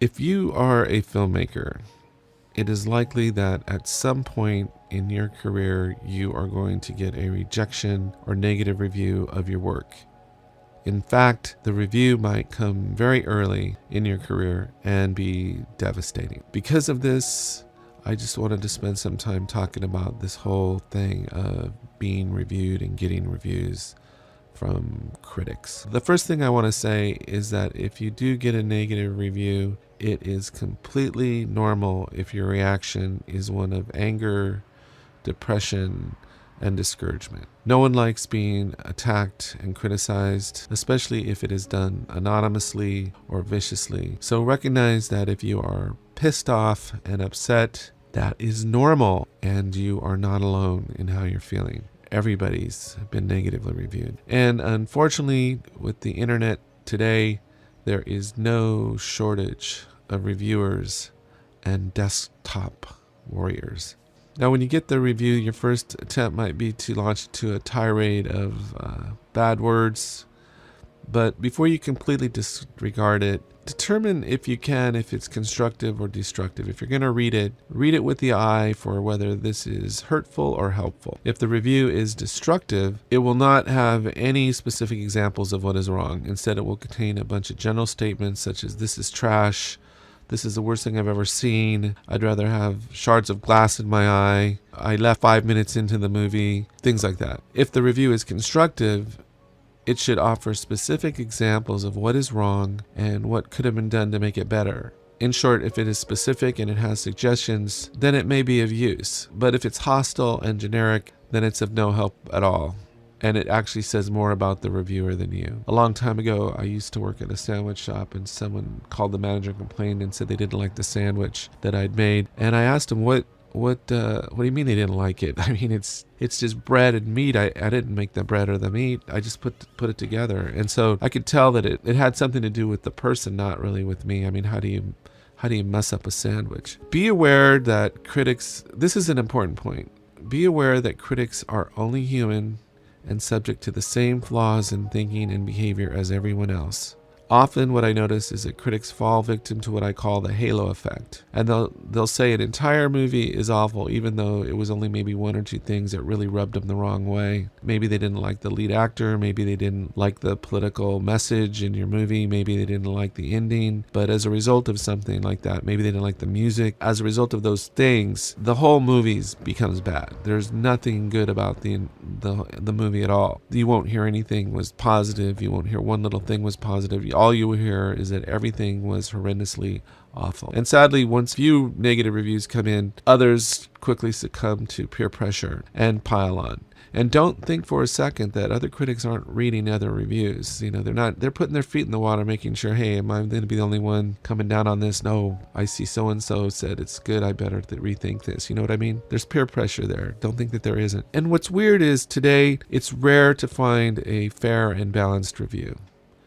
If you are a filmmaker, it is likely that at some point in your career you are going to get a rejection or negative review of your work. In fact, the review might come very early in your career and be devastating. Because of this, I just wanted to spend some time talking about this whole thing of being reviewed and getting reviews from critics. The first thing I want to say is that if you do get a negative review, it is completely normal if your reaction is one of anger, depression, and discouragement. No one likes being attacked and criticized, especially if it is done anonymously or viciously. So recognize that if you are pissed off and upset, that is normal, and you are not alone in how you're feeling. Everybody's been negatively reviewed. And unfortunately, with the internet today, there is no shortage of reviewers and desktop warriors. Now, when you get the review, your first attempt might be to launch into a tirade of bad words. But before you completely disregard it, determine if you can, if it's constructive or destructive. If you're going to read it with the eye for whether this is hurtful or helpful. If the review is destructive, it will not have any specific examples of what is wrong. Instead, it will contain a bunch of general statements such as, "This is trash," "This is the worst thing I've ever seen," "I'd rather have shards of glass in my eye," "I left 5 minutes into the movie," things like that. If the review is constructive, it should offer specific examples of what is wrong and what could have been done to make it better. In short, if it is specific and it has suggestions, then it may be of use. But if it's hostile and generic, then it's of no help at all. And it actually says more about the reviewer than you. A long time ago, I used to work at a sandwich shop, and someone called the manager and complained and said they didn't like the sandwich that I'd made. And I asked him, what do you mean they didn't like it? I mean, it's just bread and meat. I didn't make the bread or the meat. I just put it together. And so I could tell that it had something to do with the person, not really with me. I mean, how do you mess up a sandwich? Be aware that critics, this is an important point. Be aware that critics are only human and subject to the same flaws in thinking and behavior as everyone else. Often what I notice is that critics fall victim to what I call the halo effect. And they'll say an entire movie is awful even though it was only maybe one or two things that really rubbed them the wrong way. Maybe they didn't like the lead actor, maybe they didn't like the political message in your movie, maybe they didn't like the ending. But as a result of something like that, maybe they didn't like the music. As a result of those things, the whole movie becomes bad. There's nothing good about the movie at all. You won't hear anything was positive. You won't hear one little thing was positive. All you will hear is that everything was horrendously awful. And sadly, once few negative reviews come in, others quickly succumb to peer pressure and pile on. And don't think for a second that other critics aren't reading other reviews. You know, they're putting their feet in the water, making sure, hey, am I going to be the only one coming down on this? No, I see so-and-so said it's good. I better rethink this. You know what I mean? There's peer pressure there. Don't think that there isn't. And what's weird is today, it's rare to find a fair and balanced review.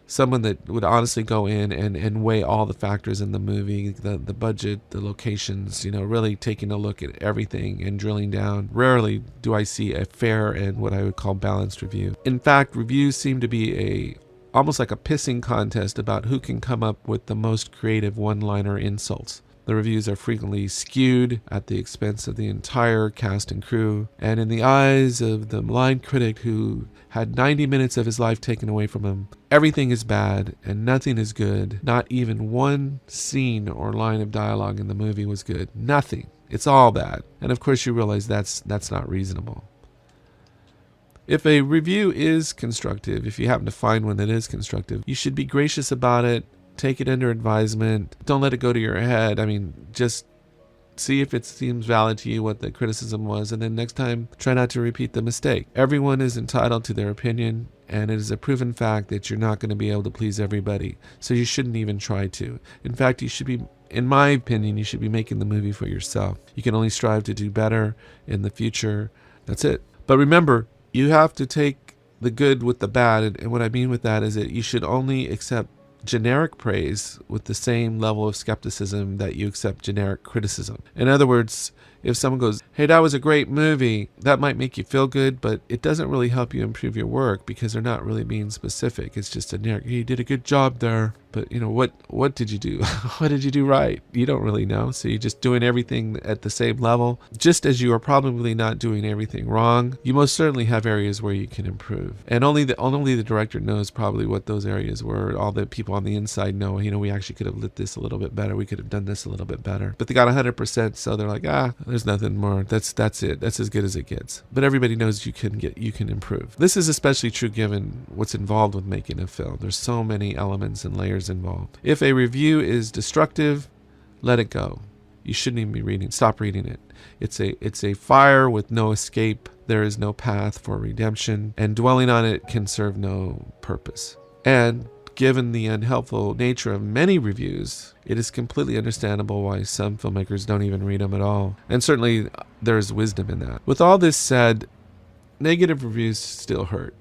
Someone that would honestly go in and weigh all the factors in the movie, the budget, the locations, you know, really taking a look at everything and drilling down. Rarely do I see a fair and what I would call balanced review. In fact, reviews seem to be almost like a pissing contest about who can come up with the most creative one-liner insults. The reviews are frequently skewed at the expense of the entire cast and crew, and in the eyes of the maligned critic who had 90 minutes of his life taken away from him, everything is bad and nothing is good. Not even one scene or line of dialogue in the movie was good. Nothing. It's all bad. And of course you realize that's not reasonable. If a review is constructive, if you happen to find one that is constructive, you should be gracious about it. Take it under advisement. Don't let it go to your head. I mean, just see if it seems valid to you what the criticism was, and then next time, try not to repeat the mistake. Everyone is entitled to their opinion, and it is a proven fact that you're not going to be able to please everybody, so you shouldn't even try to. In fact, you should be, in my opinion, you should be making the movie for yourself. You can only strive to do better in the future. That's it. But remember, you have to take the good with the bad, and what I mean with that is that you should only accept generic praise with the same level of skepticism that you accept generic criticism. In other words, If someone goes, hey, that was a great movie, that might make you feel good, but it doesn't really help you improve your work because they're not really being specific. It's just a generic, hey, you did a good job there. But what did you do? What did you do right? You don't really know. So you're just doing everything at the same level. Just as you are probably not doing everything wrong, you most certainly have areas where you can improve. And only the director knows probably what those areas were. All the people on the inside know, we actually could have lit this a little bit better. We could have done this a little bit better. But they got 100%, so they're like, there's nothing more. That's it. That's as good as it gets. But everybody knows you can improve. This is especially true given what's involved with making a film. There's so many elements and layers involved. If a review is destructive, let it go. You shouldn't even be reading. Stop reading it. It's a fire with no escape. There is no path for redemption, and dwelling on it can serve no purpose. And given the unhelpful nature of many reviews, it is completely understandable why some filmmakers don't even read them at all. And certainly there's wisdom in that. With all this said, negative reviews still hurt.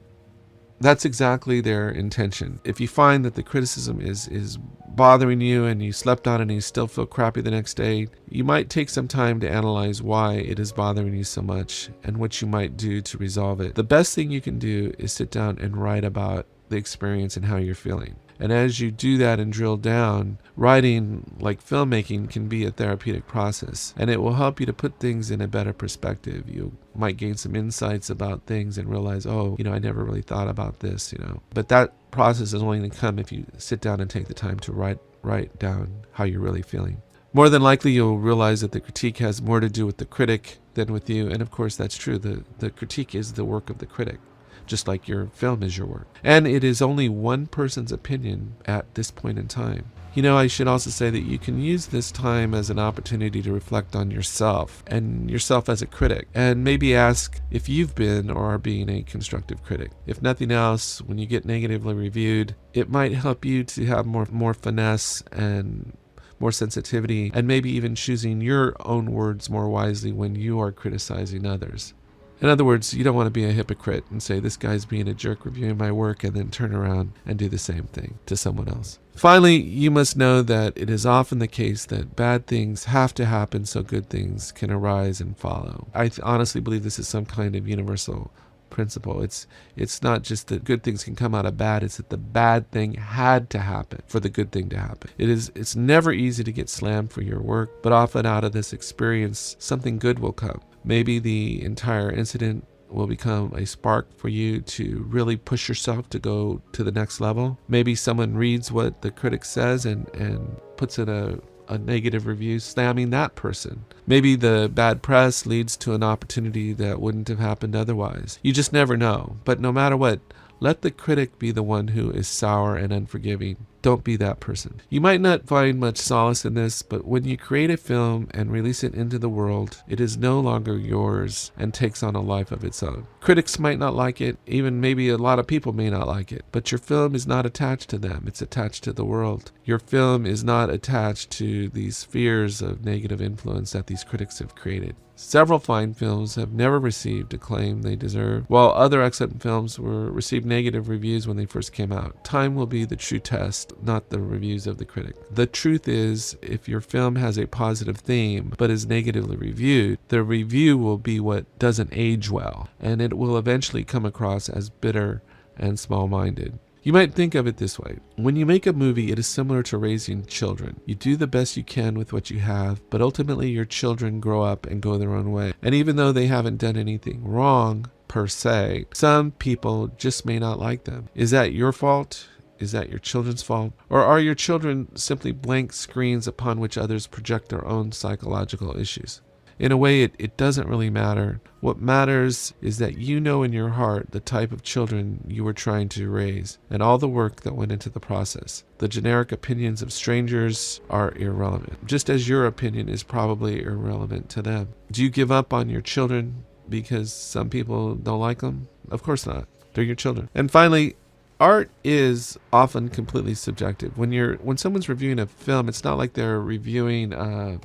That's exactly their intention. If you find that the criticism is bothering you and you slept on it and you still feel crappy the next day, you might take some time to analyze why it is bothering you so much and what you might do to resolve it. The best thing you can do is sit down and write about the experience and how you're feeling. And as you do that and drill down, writing, like filmmaking, can be a therapeutic process, and it will help you to put things in a better perspective. You might gain some insights about things and realize, I never really thought about this, But that process is only going to come if you sit down and take the time to write down how you're really feeling. More than likely, you'll realize that the critique has more to do with the critic than with you, and of course that's true. The critique is the work of the critic, just like your film is your work. And it is only one person's opinion at this point in time. I should also say that you can use this time as an opportunity to reflect on yourself and yourself as a critic, and maybe ask if you've been or are being a constructive critic. If nothing else, when you get negatively reviewed, it might help you to have more finesse and more sensitivity, and maybe even choosing your own words more wisely when you are criticizing others. In other words, you don't want to be a hypocrite and say, this guy's being a jerk reviewing my work, and then turn around and do the same thing to someone else. Finally, you must know that it is often the case that bad things have to happen so good things can arise and follow. I honestly believe this is some kind of universal principle. It's not just that good things can come out of bad, it's that the bad thing had to happen for the good thing to happen. It's never easy to get slammed for your work, but often out of this experience, something good will come. Maybe the entire incident will become a spark for you to really push yourself to go to the next level. Maybe someone reads what the critic says and puts in a negative review slamming that person. Maybe the bad press leads to an opportunity that wouldn't have happened otherwise. You just never know. But no matter what, let the critic be the one who is sour and unforgiving. Don't be that person. You might not find much solace in this, but when you create a film and release it into the world, it is no longer yours and takes on a life of its own. Critics might not like it, even maybe a lot of people may not like it, but your film is not attached to them. It's attached to the world. Your film is not attached to these spheres of negative influence that these critics have created. Several fine films have never received acclaim they deserve, while other excellent films received negative reviews when they first came out. Time will be the true test, not the reviews of the critic. The truth is, if your film has a positive theme but is negatively reviewed, the review will be what doesn't age well, and it will eventually come across as bitter and small-minded. You might think of it this way. When you make a movie, it is similar to raising children. You do the best you can with what you have, but ultimately your children grow up and go their own way. And even though they haven't done anything wrong, per se, some people just may not like them. Is that your fault? Is that your children's fault? Or are your children simply blank screens upon which others project their own psychological issues? In a way, it doesn't really matter. What matters is that you know in your heart the type of children you were trying to raise and all the work that went into the process. The generic opinions of strangers are irrelevant, just as your opinion is probably irrelevant to them. Do you give up on your children because some people don't like them? Of course not. They're your children. And finally, art is often completely subjective. When someone's reviewing a film, it's not like they're reviewing a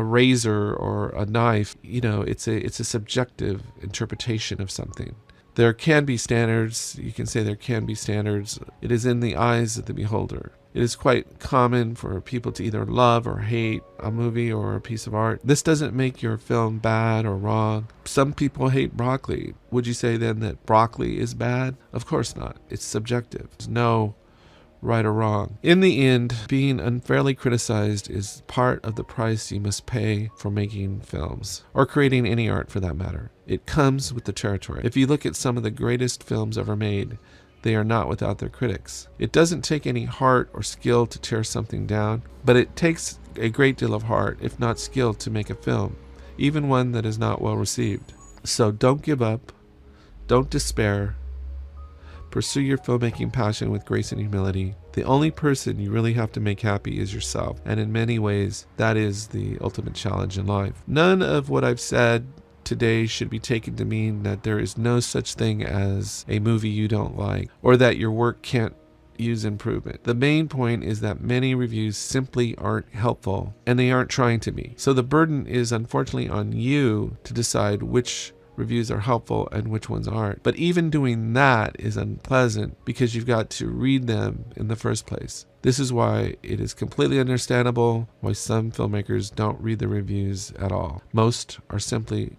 razor or a knife. It's a subjective interpretation of something. There can be standards. You can say there can be standards. It is in the eyes of the beholder. It is quite common for people to either love or hate a movie or a piece of art. This doesn't make your film bad or wrong. Some people hate broccoli. Would you say then that broccoli is bad? Of course not. It's subjective. There's no right or wrong. In the end, being unfairly criticized is part of the price you must pay for making films, or creating any art for that matter. It comes with the territory. If you look at some of the greatest films ever made, they are not without their critics. It doesn't take any heart or skill to tear something down, but it takes a great deal of heart, if not skill, to make a film, even one that is not well received. So don't give up. Don't despair. Pursue your filmmaking passion with grace and humility. The only person you really have to make happy is yourself, and in many ways, that is the ultimate challenge in life. None of what I've said today should be taken to mean that there is no such thing as a movie you don't like, or that your work can't use improvement. The main point is that many reviews simply aren't helpful, and they aren't trying to be. So the burden is unfortunately on you to decide which reviews are helpful and which ones aren't. But even doing that is unpleasant because you've got to read them in the first place. This is why it is completely understandable why some filmmakers don't read the reviews at all. Most are simply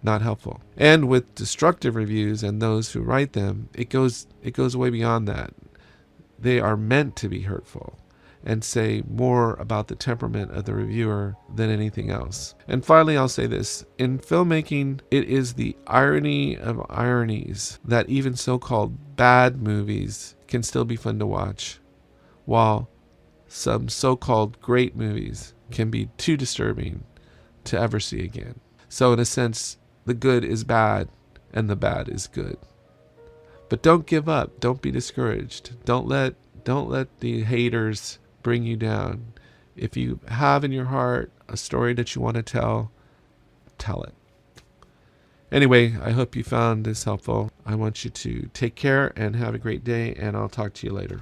not helpful. And with destructive reviews and those who write them, it goes way beyond that. They are meant to be hurtful and say more about the temperament of the reviewer than anything else. And finally, I'll say this. In filmmaking, it is the irony of ironies that even so-called bad movies can still be fun to watch, while some so-called great movies can be too disturbing to ever see again. So in a sense, the good is bad and the bad is good. But don't give up. Don't be discouraged. Don't let the haters bring you down. If you have in your heart a story that you want to tell it. Anyway, I hope you found this helpful. I want you to take care and have a great day, and I'll talk to you later.